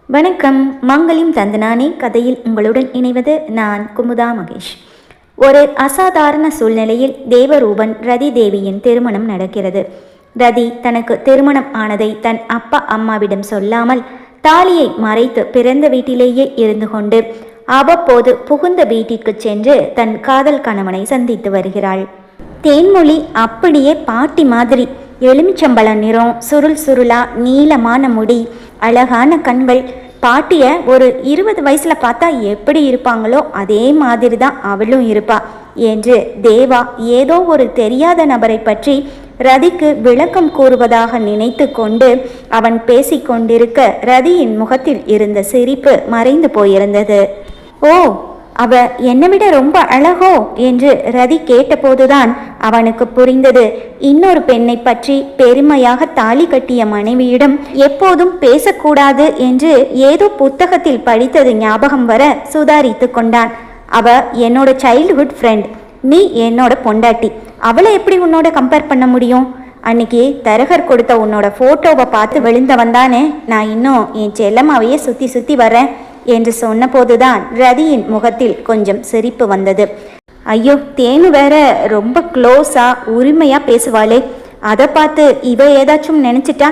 வணக்கம். மங்களையும் தந்தனானே கதையில் உங்களுடன் இணைவது நான் குமுதா மகேஷ். ஒரு அசாதாரண சூழ்நிலையில் தேவரூபன் ரதி தேவியின் திருமணம் நடக்கிறது. ரதி தனக்கு திருமணம் ஆனதை தன் அப்பா அம்மாவிடம் சொல்லாமல் தாலியை மறைத்து பிறந்த வீட்டிலேயே இருந்து கொண்டு அவ்வப்போது புகுந்த வீட்டிற்கு சென்று தன் காதல் கணவனை சந்தித்து வருகிறாள். தேன்மொழி அப்படியே பாட்டி மாதிரி, எலுமிச்சம்பழ நிறம், சுருள் சுருளா நீளமான முடி, அழகான கண்கள். பாட்டிய ஒரு 20 வயசுல பார்த்தா எப்படி இருப்பாங்களோ அதே மாதிரி தான் அவளும் இருப்பா என்று தேவா ஏதோ ஒரு தெரியாத நபரை பற்றி ரதிக்கு விளக்கம் கூறுவதாக நினைத்து கொண்டு அவன் பேசிக்கொண்டிருக்க ரதியின் முகத்தில் இருந்த சிரிப்பு மறைந்து போயிருந்தது. ஓ, அவ என்னை விட ரொம்ப அழகோ என்று ரதி கேட்டபோதுதான் அவனுக்கு புரிந்தது. இன்னொரு பெண்ணை பற்றி பெருமையாக தாலி கட்டிய மனைவியிடம் எப்போதும் பேசக்கூடாது என்று ஏதோ புத்தகத்தில் படித்தது ஞாபகம் வர சுதாரித்து கொண்டான். அவ என்னோட சைல்டுஹுட் ஃப்ரெண்ட், நீ என்னோட பொண்டாட்டி, அவளை எப்படி உன்னோட கம்பேர் பண்ண முடியும்? அன்னைக்கு தரகர் கொடுத்த உன்னோட ஃபோட்டோவை பார்த்து விழுந்தவன் தானே நான் இன்னும் என் செல்லம்மாவையே சுற்றி சுற்றி வரேன் என்று சொன்னபோதுதான் ரதியின் முகத்தில் கொஞ்சம் சிரிப்பு வந்தது. ஐயோ, தேனு வேற ரொம்ப க்ளோஸா உரிமையா பேசுவாளே, அதை பார்த்து இவ ஏதாச்சும் நினைச்சிட்டா?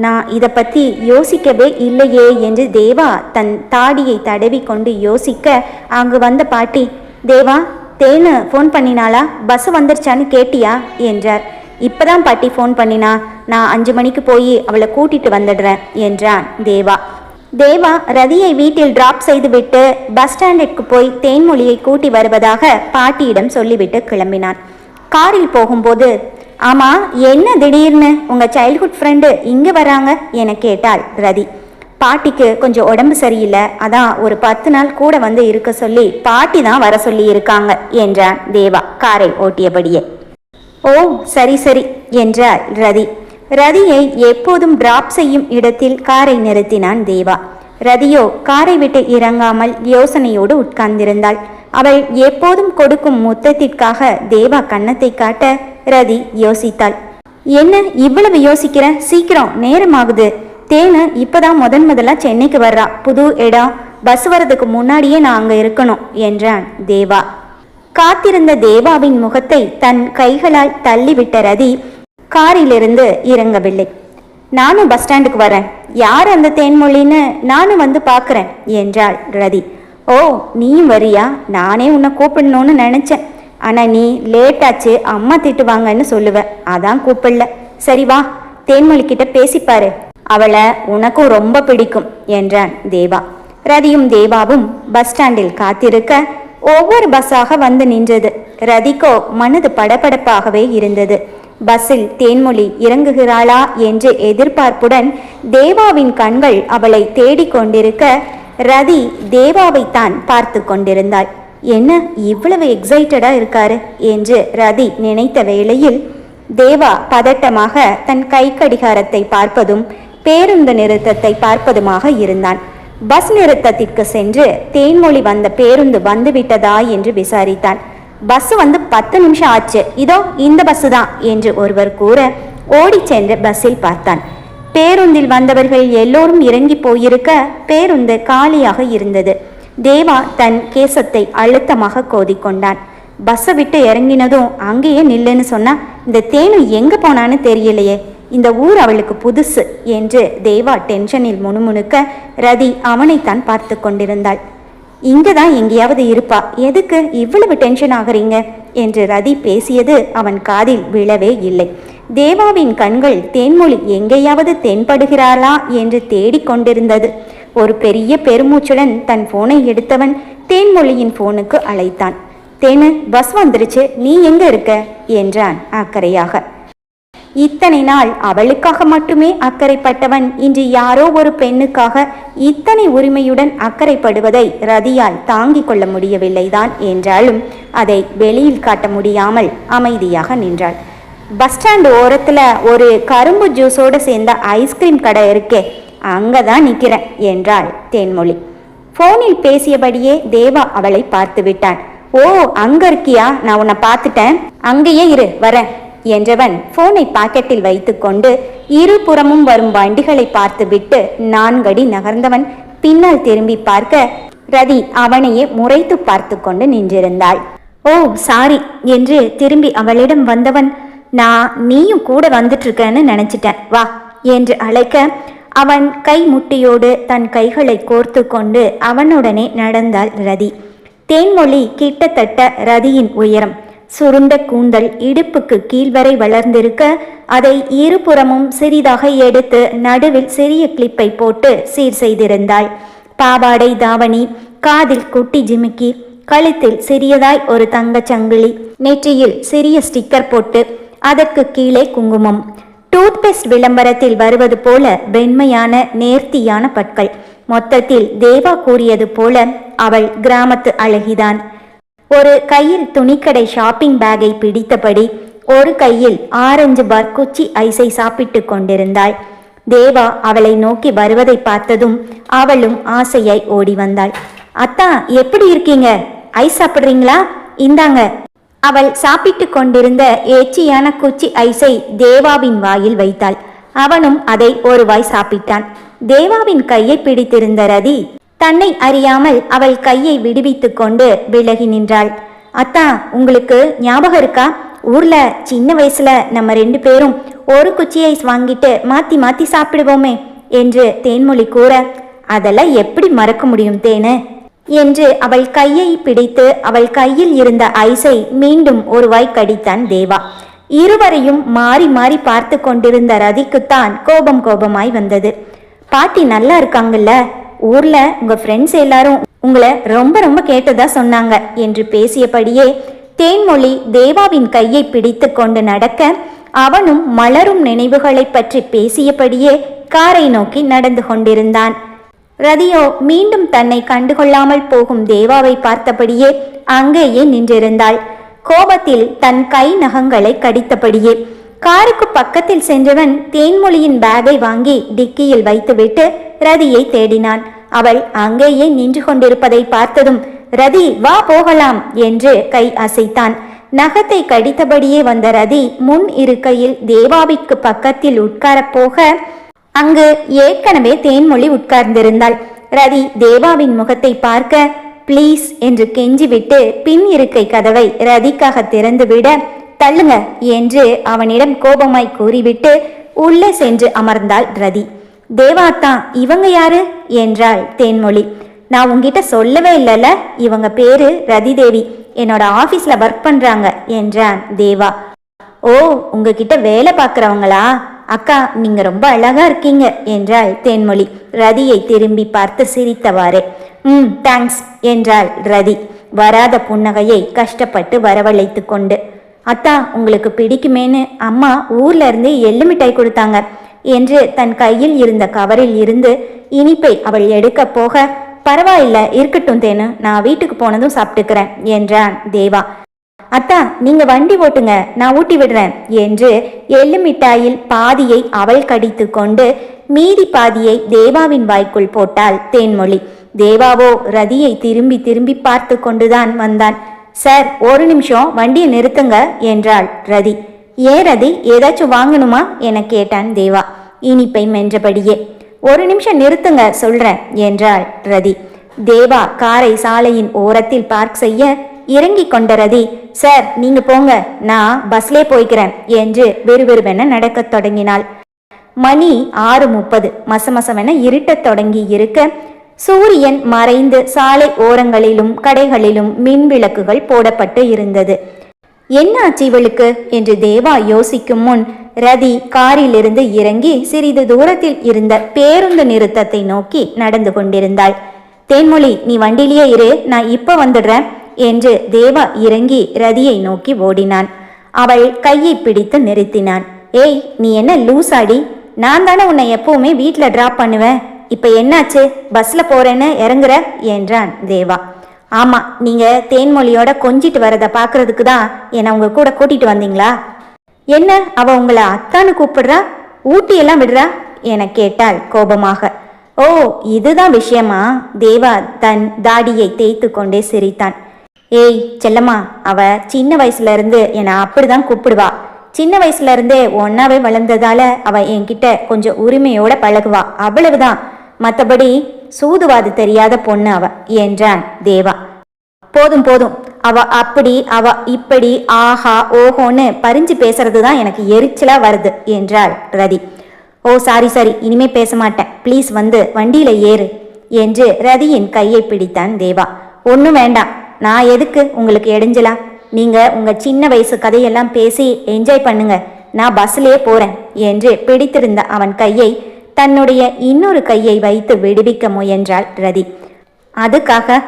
நான் இதை பற்றி யோசிக்கவே இல்லையே என்று தேவா தன் தாடியை தடவி கொண்டு யோசிக்க அங்கு வந்த பாட்டி, தேவா தேனு ஃபோன் பண்ணினாளா, பஸ் வந்துருச்சான்னு கேட்டியா என்றார். இப்பதான் பாட்டி ஃபோன் பண்ணினா, நான் 5 மணிக்கு போய் அவளை கூட்டிட்டு வந்துடுறேன் என்றான் தேவா. தேவா ரதியை வீட்டில் டிராப் செய்துவிட்டு பஸ் ஸ்டாண்டிற்கு போய் தேன்மொழியை கூட்டி வருவதாக பாட்டியிடம் சொல்லிவிட்டு கிளம்பினான். காரில் போகும்போது, ஆமா என்ன திடீர்னு உங்க சைல்ட்ஹுட் ஃப்ரெண்டு இங்கே வராங்க என கேட்டாள் ரதி. பாட்டிக்கு கொஞ்சம் உடம்பு சரியில்லை, அதான் ஒரு 10 நாள் கூட வந்து இருக்க சொல்லி பாட்டி தான் வர சொல்லி இருக்காங்க என்றான் தேவா காரை ஓட்டியபடியே. ஓ சரி சரி என்றாள் ரதி. ரதியை எப்போதும் டிராப் செய்யும் இடத்தில் காரை நிறுத்தினான் தேவா. ரதியோ காரை விட்டு இறங்காமல் யோசனையோடு உட்கார்ந்திருந்தாள். அவள் எப்போதும் கொடுக்கும் முத்தத்திற்காக தேவா கன்னத்தை காட்ட ரதி யோசித்தாள். என்ன இவ்வளவு யோசிக்கிற, சீக்கிரம் நேரமாகுது. தேனு இப்பதான் முதலா சென்னைக்கு வர்றா, புது இடம், பஸ் வர்றதுக்கு முன்னாடியே நான் அங்க இருக்கணும் என்றான் தேவா. காத்திருந்த தேவாவின் முகத்தை தன் கைகளால் தள்ளிவிட்ட ரதி காரிலிருந்து இறங்கவில்லை. நானும் பஸ் ஸ்டாண்டுக்கு வரேன், யார் அந்த தேன்மொழின்னு நானும் வந்து பார்க்குறேன் என்றாள் ரதி. ஓ நீயும் வரியா? நானே உன்னை கூப்பிடணும்னு நினச்சேன், ஆனால் நீ லேட்டாச்சு அம்மா திட்டுவாங்கன்னு சொல்லுவேன், அதான் கூப்பிடல. சரி வா, தேன்மொழிக்கிட்ட பேசிப்பாரு, அவளை உனக்கும் ரொம்ப பிடிக்கும் என்றான் தேவா. ரதியும் தேவாவும் பஸ் ஸ்டாண்டில் காத்திருக்க ஒவ்வொரு பஸ்ஸாக வந்து நின்றது. ரதிக்கோ மனது படபடப்பாகவே இருந்தது. பஸ்ஸில் தேன்மொழி இறங்குகிறாளா என்று எதிர்பார்ப்புடன் தேவாவின் கண்கள் அவளை தேடிக்கொண்டிருக்க ரதி தேவாவை தான் பார்த்து கொண்டிருந்தாள். என்ன இவ்வளவு எக்ஸைட்டடா இருக்காரு என்று ரதி நினைத்த வேளையில் தேவா பதட்டமாக தன் கை கடிகாரத்தை பார்ப்பதும் பேருந்து நிறுத்தத்தை பார்ப்பதுமாக இருந்தான். பஸ் நிறுத்தத்திற்கு சென்று தேன்மொழி வந்த பேருந்து வந்துவிட்டதா என்று விசாரித்தான். பஸ் வந்து 10 நிமிஷம் ஆச்சு, இதோ இந்த பஸ் தான் என்று ஒருவர் கூற ஓடி சென்று பஸ்ஸில் பார்த்தான். பேருந்தில் வந்தவர்கள் எல்லோரும் இறங்கி போயிருக்க பேருந்து காலியாக இருந்தது. தேவா தன் கேசத்தை அழுத்தமாக கோதிக்கொண்டான். பஸ்ஸை விட்டு இறங்கினதும் அங்கேயே நில்லுன்னு சொன்னா இந்த தேனு எங்க போனான்னு தெரியலையே, இந்த ஊர் அவளுக்கு புதுசு என்று தேவா டென்ஷனில் முணுமுணுக்க ரதி அவனைத்தான் பார்த்து கொண்டிருந்தாள். இங்கதான் எங்கேயாவது இருப்பா, எதுக்கு இவ்வளவு டென்ஷன் ஆகிறீங்க என்று ரதி பேசியது அவன் காதில் விழவே இல்லை. தேவாவின் கண்கள் தேன்மொழி எங்கேயாவது தென்படுகிறாளா என்று தேடிக்கொண்டிருந்தது. ஒரு பெரிய பெருமூச்சுடன் தன் போனை எடுத்தவன் தேன்மொழியின் போனுக்கு அழைத்தான். தேனு பஸ் வந்துருச்சு, நீ எங்க இருக்க என்றான் அக்கறையாக. இத்தனை நாள் அவளுக்காக மட்டுமே அக்கறைப்பட்டவன் இன்று யாரோ ஒரு பெண்ணுக்காக இத்தனை உரிமையுடன் அக்கறைப்படுவதை ரதியால் தாங்கிக் கொள்ள முடியவில்லைதான் என்றாலும் அதை வெளியில் காட்ட முடியாமல் அமைதியாக நின்றாள். பஸ் ஸ்டாண்டு ஓரத்துல ஒரு கரும்பு ஜூஸோடு சேர்ந்த ஐஸ்கிரீம் கடை இருக்கே, அங்கதான் நிற்கிறேன் என்றாள் தேன்மொழி. போனில் பேசியபடியே தேவா அவளை பார்த்து விட்டான். ஓ அங்க இருக்கியா, நான் உன்னை பார்த்துட்டேன், அங்கேயே இரு வரேன் என்றவன் போனை பாக்கெட்டில் வைத்துக்கொண்டு இருபுறமும் வரும் வண்டிகளை பார்த்துவிட்டு 4 அடி நகர்ந்தவன் பின்னால் திரும்பி பார்க்க ரதி அவனையே முறைத்து பார்த்து கொண்டு நின்றிருந்தாள். ஓ சாரி என்று திரும்பி அவளிடம் வந்தவன், நான் நீயும் கூட வந்துட்டு இருக்கன்னு நினைச்சிட்டேன், வா என்று அழைக்க அவன் கை முட்டியோடு தன் கைகளை கோர்த்து கொண்டு அவனுடனே நடந்தாள் ரதி. தேன்மொழி கிட்டத்தட்ட ரதியின் உயரம். சுருண்ட கூந்தல் இடுப்புக்கு கீழ்வரை வளர்ந்திருக்க அதை இருபுறமும் சிறிதாக எடுத்து நடுவில் சிறிய கிளிப்பை போட்டு சீர் செய்திருந்தாள். பாவாடை தாவணி, காதில் குட்டி ஜிமிக்கி, கழுத்தில் சிறியதாய் ஒரு தங்கச் சங்கிலி, நெற்றியில் சிறிய ஸ்டிக்கர் போட்டு அதற்கு கீழே குங்குமம். டூத்பேஸ்ட் விளம்பரத்தில் வருவது போல வெண்மையான நேர்த்தியான பற்கள். மொத்தத்தில் தேவா கூறியது போல அவள் கிராமத்து அழகிதான். ஒரு கையில் துணிக்கடை ஷாப்பிங் பேக்கை பிடித்தபடி ஒரு கையில் ஆரஞ்சு பார் குச்சி ஐஸை சாப்பிட்டு கொண்டிருந்தாள். தேவா அவளை நோக்கி வருவதை பார்த்ததும் அவளும் ஆசையாய் ஓடி வந்தாள். அத்தா எப்படி இருக்கீங்க, ஐஸ் சாப்பிட்றீங்களா, இந்தாங்க. அவள் சாப்பிட்டு கொண்டிருந்த ஏச்சியான குச்சி ஐஸை தேவாவின் வாயில் வைத்தாள். அவனும் அதை ஒரு வாய் சாப்பிட்டான். தேவாவின் கையை பிடித்திருந்த ரதி தன்னை அறியாமல் அவள் கையை விடுவித்து கொண்டு விலகி நின்றாள். அத்தா, உங்களுக்கு ஞாபகம் இருக்கா, ஊர்ல சின்ன வயசுல நம்ம 2 பேரும் ஒரு குச்சி ஐஸ் வாங்கிட்டு மாத்தி மாத்தி சாப்பிடுவோமே என்று தேன்மொழி கூற, அதெல்லாம் எப்படி மறக்க முடியும் தேனு என்று அவள் கையை பிடித்து அவள் கையில் இருந்த ஐஸை மீண்டும் ஒரு வாய் கடித்தான் தேவா. இருவரையும் மாறி மாறி பார்த்து கொண்டிருந்த ரதிக்குத்தான் கோபமாய் வந்தது. பாட்டி நல்லா இருக்காங்கல்ல, ஊர்ல உங்க ஃப்ரெண்ட்ஸ் எல்லாரும் உங்களை ரொம்ப ரொம்ப கேட்டதா சொன்னாங்க என்று பேசியபடியே தேன்மொழி தேவாவின் கையை பிடித்து கொண்டு நடக்க அவனும் மலரும் நினைவுகளை பற்றி பேசியபடியே காரை நோக்கி நடந்து கொண்டிருந்தான். ரதியோ மீண்டும் தன்னை கண்டுகொள்ளாமல் போகும் தேவாவை பார்த்தபடியே அங்கேயே நின்றிருந்தாள். கோபத்தில் தன் கை நகங்களை கடித்தபடியே காருக்கு பக்கத்தில் சென்றவன் தேன்மொழியின் பேக்கை வாங்கி டிக்கியில் வைத்துவிட்டு ரதியை தேடினான். அவள் அங்கேயே நின்று கொண்டிருப்பதை பார்த்ததும், ரதி வா போகலாம் என்று கை அசைத்தான். நகத்தை கடித்தபடியே வந்த ரதி முன் இருக்கையில் தேவாவிற்கு பக்கத்தில் உட்கார போக அங்கு ஏற்கனவே தேன்மொழி உட்கார்ந்திருந்தாள். ரதி தேவாவின் முகத்தை பார்க்க ப்ளீஸ் என்று கெஞ்சிவிட்டு பின் இருக்கை கதவை ரதிக்காக திறந்துவிட, தள்ளுங்க என்று அவனிடம் கோபமாய் கூறிவிட்டு உள்ளே சென்று அமர்ந்தாள் ரதி. தேவாத்தா, இவங்க யாரு என்றாள் தேன்மொழி. நான் உங்ககிட்ட சொல்லவே இல்லைல்ல, இவங்க பேரு ரதி தேவி, என்னோட ஆபீஸ்ல ஒர்க் பண்றாங்க என்றான் தேவா. ஓ, உங்ககிட்ட வேலை பார்க்குறவங்களா? அக்கா, நீங்க ரொம்ப அழகா இருக்கீங்க என்றாள் தேன்மொழி ரதியை திரும்பி பார்த்து சிரித்தவாறே. தேங்க்ஸ் என்றாள் ரதி வராத புன்னகையை கஷ்டப்பட்டு வரவழைத்து கொண்டு. அத்தா, உங்களுக்கு பிடிக்குமேன்னு அம்மா ஊர்ல இருந்து எள்ளு மிட்டாய் கொடுத்தாங்க என்று தன் கையில் இருந்த கவரில் இருந்து இனிப்பை அவள் எடுக்க போக, பரவாயில்ல இருக்கட்டும் தேனு, நான் வீட்டுக்கு போனதும் சாப்பிட்டுக்கிறேன் என்றான் தேவா. அத்தா, நீங்க வண்டி ஓட்டுங்க, நான் ஊட்டி விடுறேன் என்று எள்ளு மிட்டாயில் பாதியை அவள் கடித்து கொண்டு மீதி பாதியை தேவாவின் வாய்க்குள் போட்டாள் தேன்மொழி. தேவாவோ ரதியை திரும்பி திரும்பி பார்த்து கொண்டுதான் வந்தான். சார், ஒரு நிமிஷம் வண்டியை நிறுத்துங்க என்றாள் ரதி. ஏன் ரதி, ஏதாச்சும் வாங்கணுமா என கேட்டான் தேவா இனிப்பை மென்றபடியே. ஒரு நிமிஷம் நிறுத்துங்க சொல்றேன் என்றாள் ரதி. தேவா காரை சாலையின் ஓரத்தில் பார்க் செய்ய இறங்கி கொண்ட ரதி, சார் நீங்க போங்க, நான் பஸ்லே போய்க்கிறேன் என்று விறுவிறுவென நடக்கத் தொடங்கினாள். மணி 6:30. மசமசமென இருட்டத் தொடங்கி இருக்க சூரியன் மறைந்து சாலை ஓரங்களிலும் கடைகளிலும் மின் விளக்குகள் போடப்பட்டு இருந்தது. என்ன ஆச்சு இவளுக்கு என்று தேவா யோசிக்கும் முன் ரதி காரிலிருந்து இறங்கி சிறிது தூரத்தில் இருந்த பேருந்து நிறுத்தத்தை நோக்கி நடந்து கொண்டிருந்தாள். தேன்மொழி, நீ வண்டிலேயே இரு, நான் இப்ப வந்துடுறேன் என்று தேவா இறங்கி ரதியை நோக்கி ஓடினான். அவள் கையை பிடித்து நிறுத்தினான். ஏய், நீ என்ன லூசாடி, நான் தானே உன்னை எப்பவுமே வீட்டில் டிராப் பண்ணுவேன், இப்ப என்னாச்சு, பஸ்ல போறேன்னு இறங்குற என்றான் தேவா. ஆமா, நீங்க தேன்மொழியோட கொஞ்சிட்டு வரத பாக்குறதுக்கு தான் என்னை உங்க கூட கூட்டிட்டு வந்தீங்களா? என்ன, அவ உங்களை அத்தான்னு கூப்பிடுறா, ஊட்டியெல்லாம் விடுறா என கேட்டாள் கோபமாக. ஓ, இதுதான் விஷயமா? தேவா தன் தாடியை தேய்த்து கொண்டே சிரித்தான். ஏய் செல்லம்மா, அவ சின்ன வயசுல இருந்து என்னை அப்படிதான் கூப்பிடுவா. சின்ன வயசுல இருந்தே ஒன்னாவே வளர்ந்ததால அவ என்கிட்ட கொஞ்சம் உரிமையோட பழகுவா, அவ்வளவுதான். மற்றபடி சூதுவாது தெரியாத பொண்ணு அவ என்றான் தேவா. போதும் போதும், அவ இப்படி ஆஹா ஓஹோன்னு பறிஞ்சு பேசுறது தான் எனக்கு எரிச்சலா வருது என்றாள் ரதி. ஓ சாரி, இனிமே பேச மாட்டேன், ப்ளீஸ் வந்து வண்டியில ஏறு என்று ரதியின் கையை பிடித்தான் தேவா. ஒன்றும் வேண்டாம், நான் எதுக்கு உங்களுக்கு இடைஞ்சலா? நீங்க உங்க சின்ன வயசு கதையெல்லாம் பேசி என்ஜாய் பண்ணுங்க, நான் பஸ்லயே போறேன் என்று பிடித்திருந்த அவன் கையை தன்னுடைய இன்னொரு கையை வைத்து விடுவிக்க முயன்றாள் ரதி. அதுக்காக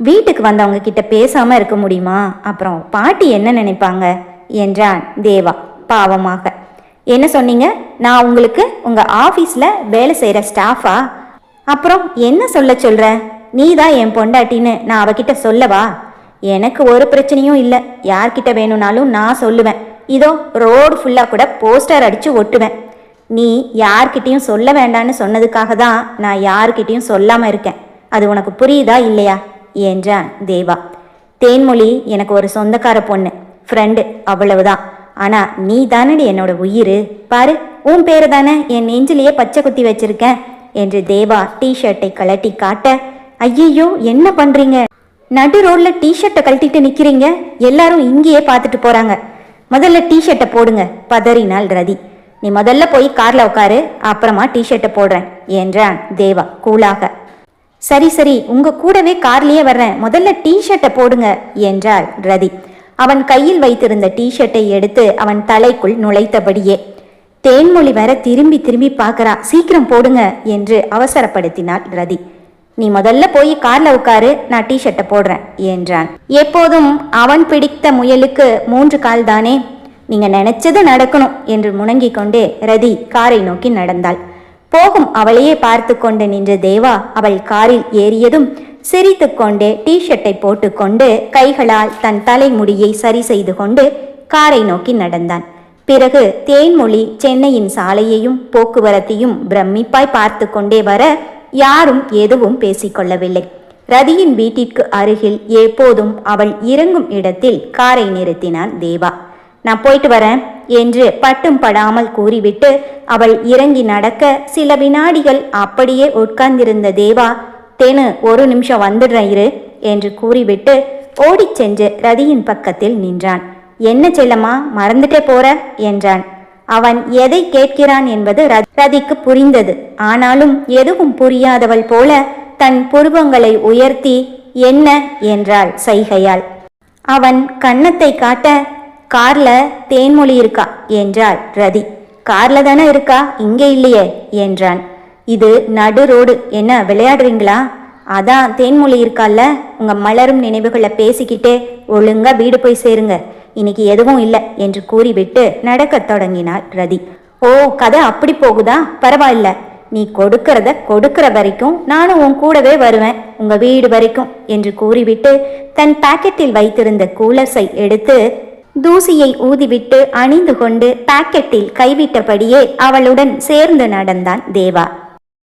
வீட்டுக்கு வந்தவங்க கிட்ட பேசாம இருக்க முடியுமா? அப்புறம் பாட்டி என்ன நினைப்பாங்க என்றான் தேவா பாவமாக. என்ன சொன்னீங்க? நான் உங்களுக்கு உங்க ஆபீஸ்ல வேலை செய்யற ஸ்டாஃபா? அப்புறம் என்ன சொல்ற? நீ தான் என் பொண்டாட்டின்னு நான் அவகிட்ட சொல்லவா? எனக்கு ஒரு பிரச்சனையும் இல்லை, யார்கிட்ட வேணும்னாலும் நான் சொல்லுவேன். இதோ ரோடு ஃபுல்லாக கூட போஸ்டர் அடித்து ஒட்டுவேன். நீ யார்கிட்டையும் சொல்ல வேண்டான்னு சொன்னதுக்காக தான் நான் யார்கிட்டையும் சொல்லாமல் இருக்கேன். அது உனக்கு புரியுதா இல்லையா என்றான் தேவா. தேன்மொழி எனக்கு ஒரு சொந்தக்கார பொண்ணு, ஃப்ரெண்டு, அவ்வளவுதான். ஆனால் நீ தானடி என்னோட உயிர். பாரு, உன் பேரு தானே என் நெஞ்சிலேயே பச்சை குத்தி வச்சிருக்கேன் என்று தேவா டிஷர்ட்டை கழட்டி காட்ட, ஐயையோ என்ன பண்ணுறீங்க? நடு ரோட்ல டிஷர்ட்டை கழட்டிட்டு நிற்கிறீங்க, எல்லாரும் இங்கேயே பார்த்துட்டு போகிறாங்க. முதல்ல டிஷர்ட்டை போடுங்க பதறினாள் ரதி. நீ முதல்ல போய் காரில் உட்காரு, அப்புறமா டிஷர்ட்டை போடுறேன் என்றான் தேவா கூலாக. சரி உங்க கூடவே கார்லயே வர்றேன், முதல்ல டிஷர்ட்டை போடுங்க என்றாள் ரதி. அவன் கையில் வைத்திருந்த டிஷர்ட்டை எடுத்து அவன் தலைக்குள் நுழைத்தபடியே. தேன்மொழி வர திரும்பி பார்க்கறா, சீக்கிரம் போடுங்க என்று அவசரப்படுத்தினாள் ரதி. நீ முதல்ல போய் கார்ல உட்காரு, நான் டிஷர்ட்டை போடுறேன் என்றான். எப்போதும் அவன் பிடித்த முயலுக்கு 3 கால் தானே, நீங்க நினைச்சது நடக்கணும் என்று முணங்கிக் கொண்டே ரதி காரை நோக்கி நடந்தாள். போகும் அவளையே பார்த்து கொண்டு நின்ற தேவா அவள் காரில் ஏறியதும் சிரித்து கொண்டே டிஷர்ட்டை போட்டுக்கொண்டு கைகளால் தன் தலைமுடியை சரி செய்து கொண்டு காரை நோக்கி நடந்தான். பிறகு தேன்மொழி சென்னையின் சாலையையும் போக்குவரத்தையும் பிரமிப்பாய் பார்த்து கொண்டே வர யாரும் எதுவும் பேசிக்கொள்ளவில்லை. ரதியின் வீட்டிற்கு அருகில் எப்போதும் அவள் இறங்கும் இடத்தில் காரை நிறுத்தினான் தேவா. நான் போயிட்டு வரேன் என்று பட்டும் படாமல் கூறிவிட்டு அவள் இறங்கி நடக்க சில வினாடிகள் அப்படியே உட்கார்ந்திருந்த தேவா, தேனு 1 நிமிஷம் வந்துடுறேன் இரு என்று கூறிவிட்டு ஓடிச் சென்று ரதியின் பக்கத்தில் நின்றான். என்ன செல்லம்மா, மறந்துட்டே போற என்றான். அவன் எதை கேட்கிறான் என்பது ரதிக்கு புரிந்தது. ஆனாலும் எதுவும் புரியாதவள் போல தன் புருவங்களை உயர்த்தி என்ன என்றாள் சைகையால். அவன் கன்னத்தை காட்ட, கார்ல தேன்மொழி இருக்கா என்றாள் ரதி. கார்ல தானே இருக்கா, இங்கே இல்லையே என்றான். இது நடு ரோடு, என்ன விளையாடுறீங்களா? அதான் தேன்மொழி இருக்கால, உங்க மலரும் நினைவுகளை பேசிக்கிட்டே ஒழுங்கா வீடு போய் சேருங்க, இன்னைக்கு எதுவும் இல்லை என்று கூறிவிட்டு நடக்கத் தொடங்கினாள் ரதி. ஓ, கதை அப்படி போகுதா? பரவாயில்ல, நீ கொடுக்கிற வரைக்கும் நானும் உன் கூடவே வருவேன், உங்க வீடு வரைக்கும் என்று கூறிவிட்டு தன் பாக்கெட்டில் வைத்திருந்த கூலர்ஸை எடுத்து தூசியை ஊதிவிட்டு அணிந்து கொண்டு பாக்கெட்டில் கைவிட்டபடியே அவளுடன் சேர்ந்து நடந்தான் தேவா.